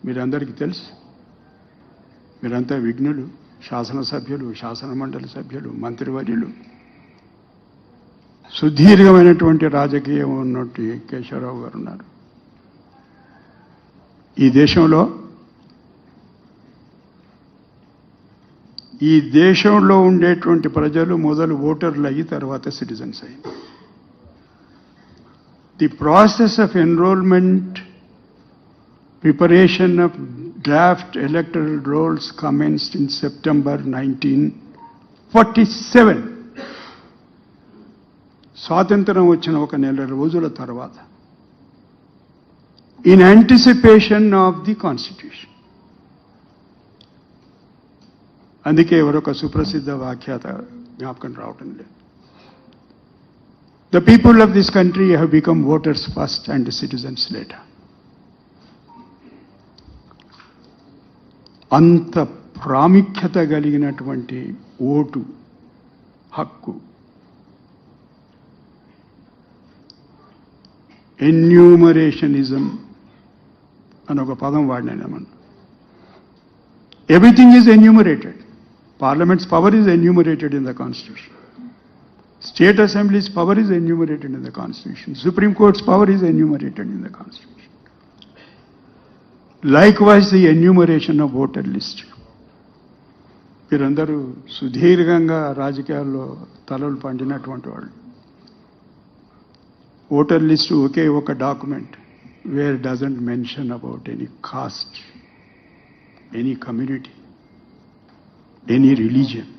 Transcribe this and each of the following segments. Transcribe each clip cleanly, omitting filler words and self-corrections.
మీరందరికీ తెలుసు. మీరంతా విఘ్నులు, శాసనసభ్యులు, శాసన మండలి సభ్యులు, మంత్రివర్యులు, సుదీర్ఘమైనటువంటి రాజకీయం ఉన్నట్టు కేశవరావు గారు ఉన్నారు. ఈ దేశంలో ఉండేటువంటి ప్రజలు మొదలు ఓటర్లు అయ్యి తర్వాత సిటిజన్స్ అయ్యింది. The process of enrolment preparation of draft electoral rolls commenced in September 1947. స్వాతంత్రం వచ్చిన ఒక నెల రోజుల తర్వాత, in anticipation of the constitution. అందుకే ఎవరొక సుప్రసిద్ధ వ్యాఖ్యాత జ్ఞాపకం రావటం లేదు. The people of this country have become voters first and citizens later. అంత ప్రాముఖ్యత కలిగినటువంటి ఓటు హక్కు ఎన్యూమరేషనిజం అని ఒక పదం వాడినామన్నా. Everything is enumerated. Parliament's power is enumerated in the constitution. State Assembly's power is enumerated in the Constitution. Supreme Court's power is enumerated in the Constitution. Likewise, the enumeration of voter list. మీరందరూ సుదీర్ఘంగా రాజకీయాల్లో తలలు పండినటువంటి వాళ్ళు. Voter list ఒకే ఒక document where doesn't mention about any caste, any community, any religion.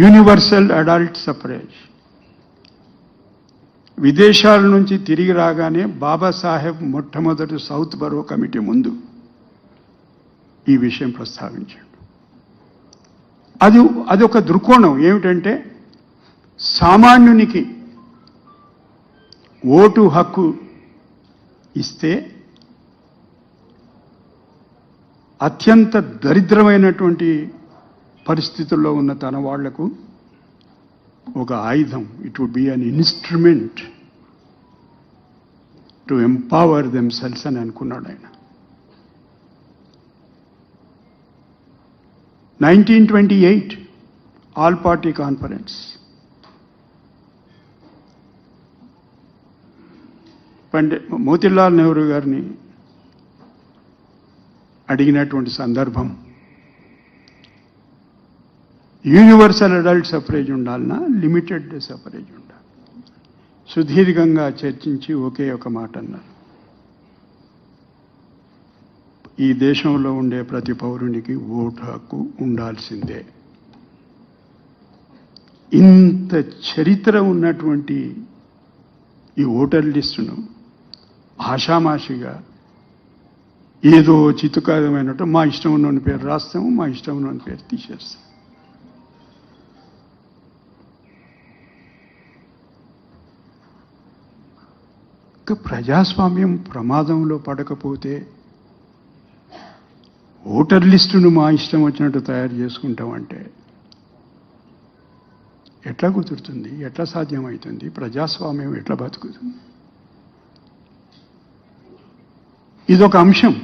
Universal adult suffrage. విదేశాల నుంచి తిరిగి రాగానే బాబాసాహెబ్ మొట్టమొదటి సౌత్ బరో కమిటీ ముందు ఈ విషయం ప్రస్తావించాడు. అది ఒక దృక్కోణం ఏమిటంటే, సామాన్యునికి ఓటు హక్కు ఇస్తే అత్యంత దరిద్రమైనటువంటి పరిస్థితుల్లో ఉన్న తన వాళ్లకు ఒక ఆయుధం, it would be an instrument to empower themselves అని అనుకున్నాడు ఆయన. 1928 all party conference. Motilal Nehru గారిని అడిగినటువంటి సందర్భం, యూనివర్సల్ అడల్ట్ సఫరేజ్ ఉండాలన్నా లిమిటెడ్ సఫరేజ్ ఉండాలి. సుదీర్ఘంగా చర్చించి ఒకే ఒక మాట అన్నారు, ఈ దేశంలో ఉండే ప్రతి పౌరునికి ఓటు హక్కు ఉండాల్సిందే. ఇంత చరిత్ర ఉన్నటువంటి ఈ ఓటర్ లిస్టును ఆషామాషిగా ఏదో చిత్తుకారమైనట్టు మా ఇష్టం ఉన్నోని పేరు రాస్తాము, మా ఇష్టం ఉన్నోని పేరు తీసేస్తాం. ఇంకా ప్రజాస్వామ్యం ప్రమాదంలో పడకపోతే ఓటర్ లిస్టును మా ఇష్టం వచ్చినట్టు తయారు చేసుకుంటామంటే ఎట్లా కుదురుతుంది? ఎట్లా సాధ్యమవుతుంది? ప్రజాస్వామ్యం ఎట్లా బతుకుతుంది? ఇదొక అంశం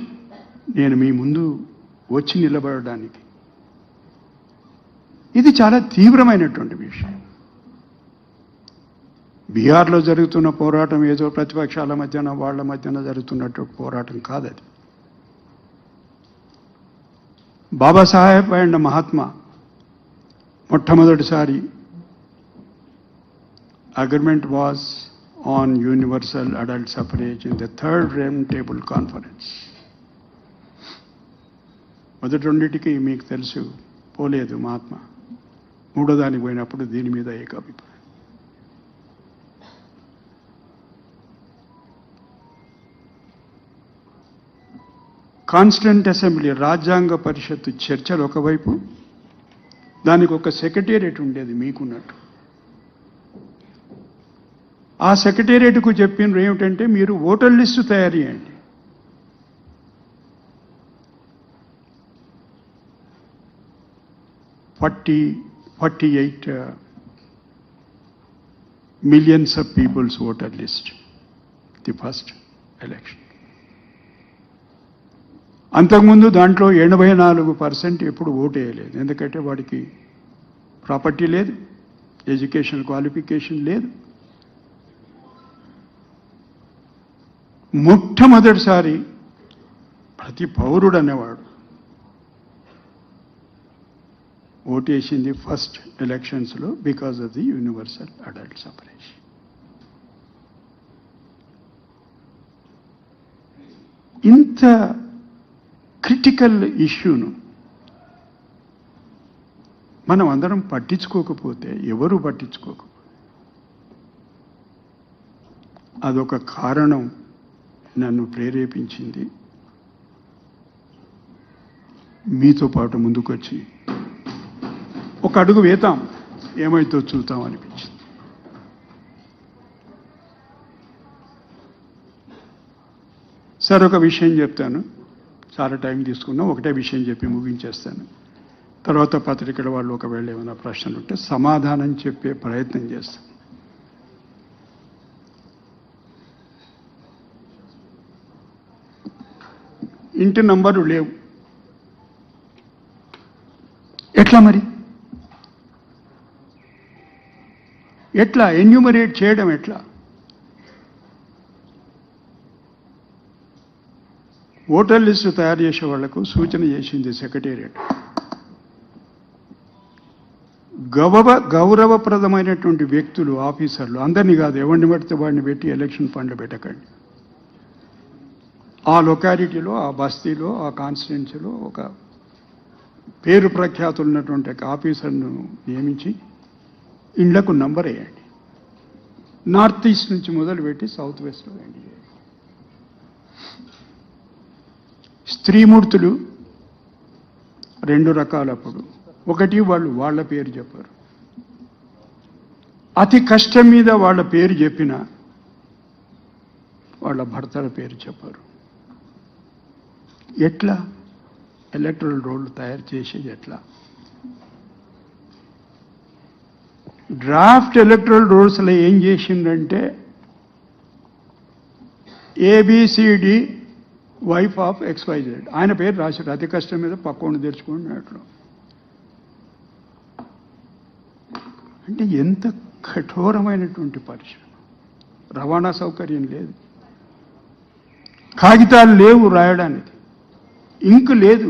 నేను మీ ముందు వచ్చి నిలబడడానికి. ఇది చాలా తీవ్రమైనటువంటి విషయం. బీహార్లో జరుగుతున్న పోరాటం ఏదో ప్రతిపక్షాల మధ్యన వాళ్ళ మధ్యన జరుగుతున్నట్టు పోరాటం కాదది. బాబాసాహెబ్ అండ్ మహాత్మా మొట్టమొదటిసారి agreement was on universal adult suffrage in the third round table conference. మొదటి రెండింటికి మీకు తెలుసు పోలేదు మహాత్మా. మూడో దానికి పోయినప్పుడు దీని మీద ఏకాభిప్రాయం. కాన్స్టిట్యూంట్ అసెంబ్లీ, రాజ్యాంగ పరిషత్తు చర్చలు ఒకవైపు, దానికి ఒక సెక్రటేరియట్ ఉండేది మీకున్నట్టు. ఆ సెక్రటేరియట్కు చెప్పినారు ఏమిటంటే, మీరు ఓటర్ లిస్టు తయారు చేయండి. $48 million of people's voter list, the first election. అంతకుముందు దాంట్లో 84% ఎప్పుడు ఓటు వేయలేదు. ఎందుకంటే వాడికి ప్రాపర్టీ లేదు, ఎడ్యుకేషన్ క్వాలిఫికేషన్ లేదు. మొట్టమొదటిసారి ప్రతి పౌరుడు అనేవాడు ఓటేసింది ఫస్ట్ ఎలక్షన్స్లో because of the universal adult suffrage. ఇంత క్రిటికల్ ఇష్యూను మనం అందరం పట్టించుకోకపోతే, ఎవరు పట్టించుకోకపోతే అదొక కారణం నన్ను ప్రేరేపించింది మీతో పాటు ముందుకొచ్చి ఒక అడుగు వేతాం, ఏమైతో చూద్దాం అనిపించింది. సార్ ఒక విషయం చెప్తాను, చాలా టైం తీసుకున్నా, ఒకటే విషయం చెప్పి ముగించేస్తాను. తర్వాత పత్రికల వాళ్ళు ఒకవేళ ఏమైనా ప్రశ్నలు ఉంటే సమాధానం చెప్పే ప్రయత్నం చేస్తాను. ఇంటి నంబరు లేవు, ఎట్లా మరి? ఎట్లా ఎన్యూమరేట్ చేయడం ఎట్లా? ఓటర్ లిస్టు తయారు చేసే వాళ్లకు సూచన చేసింది సెక్రటేరియట్. గౌరవప్రదమైనటువంటి వ్యక్తులు, ఆఫీసర్లు, అందరినీ కాదు, ఎవరిని పడితే వాడిని పెట్టి ఎలక్షన్ ఫండ్లు పెట్టకండి. ఆ లొకాలిటీలో, ఆ బస్తీలో, ఆ కాన్స్టిట్యున్సీలో ఒక పేరు ప్రఖ్యాతులు ఉన్నటువంటి ఆఫీసర్ను నియమించి ఇండ్లకు నంబర్ వేయండి. నార్త్ ఈస్ట్ నుంచి మొదలుపెట్టి సౌత్ వెస్ట్లో వేయండి. స్త్రీమూర్తులు 2 రకాలప్పుడు. ఒకటి, వాళ్ళు వాళ్ళ పేరు చెప్పారు, అతి కష్టం మీద వాళ్ళ పేరు చెప్పిన వాళ్ళ భర్తల పేరు చెప్పారు. ఎట్లా ఎలక్టరల్ రోల్ తయారు చేసేది ఎట్లా? డ్రాఫ్ట్ ఎలక్టరల్ రోల్స్లో ఏం చేసిందంటే ఏబిసిడి వైఫ్ ఆఫ్ XYZ ఆయన పేరు రాశాడు, అతి కష్టం మీద పక్కన తెరుచుకున్నట్లు. అంటే ఎంత కఠోరమైనటువంటి పరిశ్రమ. రవాణా సౌకర్యం లేదు, కాగితాలు లేవు రాయడానికి, ఇంకు లేదు.